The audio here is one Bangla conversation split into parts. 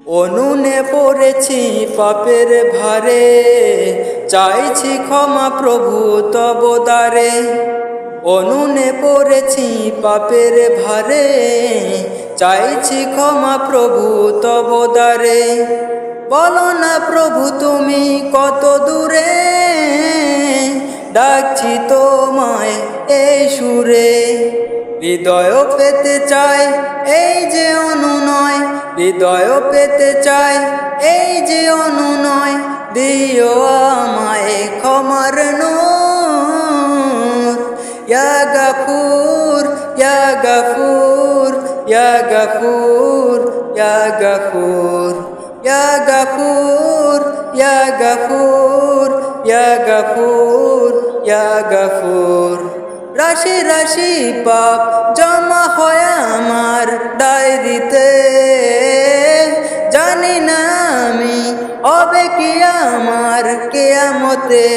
অনুনে পড়েছি পাপের ভারে, চাইছি ক্ষমা প্রভু তব দ্বারে। অনুনে পড়েছি পাপের ভারে, চাইছি ক্ষমা প্রভু তব দ্বারে। বলো না প্রভু তুমি কত দূরে, ডাকছি তোমায় এই সুরে। হৃদয় পেতে চাই এই যে অনুনয়, হৃদয় পেতে চাই এই যে অনুনয়। দিও আমায় ক্ষমার নূর, ইয়া গফুর ইয়া গফুর ইয়া গফুর ইয়া গফুর ইয়া গফুর ইয়া গফুর ইয়া গফুর ইয়া গফুর। রাশি রাশি পাপ জমা হয় আমার ডায়েরিতে, জানি না আমি হবে কি আমার কিয়ামতে।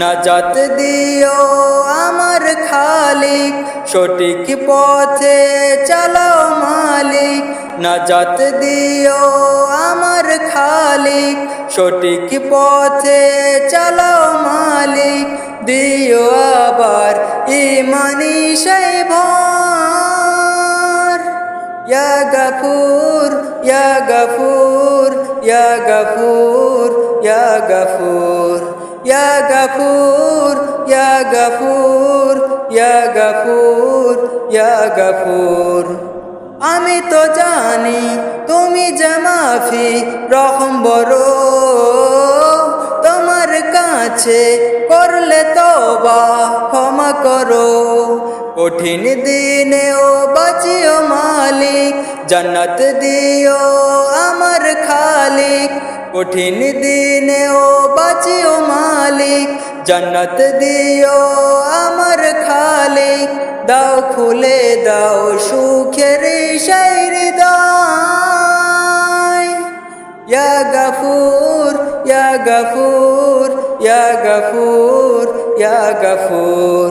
নাজাত দিও আমার খালিক, সঠিক পথে চালাও মালিক। নাজাত দিও আমার খালিক, সঠিক পথে চালাও মালিক। দিও আবার ইমানি সেই ভর, ইয়া গফুর ইয়া গফুর ইয়া গফুর ইয়া গফুর ইয়া গফুর ইয়া গফুর ইয়া গফুর ইয়া গফুর। আমি তো জানি তুমি যে মাফি রহম বড়, তোমার কাছে করলে তওবা ক্ষমা করো। কঠিন দিনেও বাঁচিও মালিক, জান্নাত দিও আমার খালিক। কঠিন দিনেও বাঁচিও মালিক, জান্নাত দিও আমার খালিক। দাও খুলে দাও সুখের সেই হৃদয়, ইয়া গফুর ইয়া গফুর ইয়া গফুর ইয়া গফুর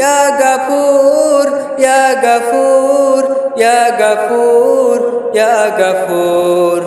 ইয়া গফুর ইয়া গফুর ইয়া গফুর ইয়া গফুর।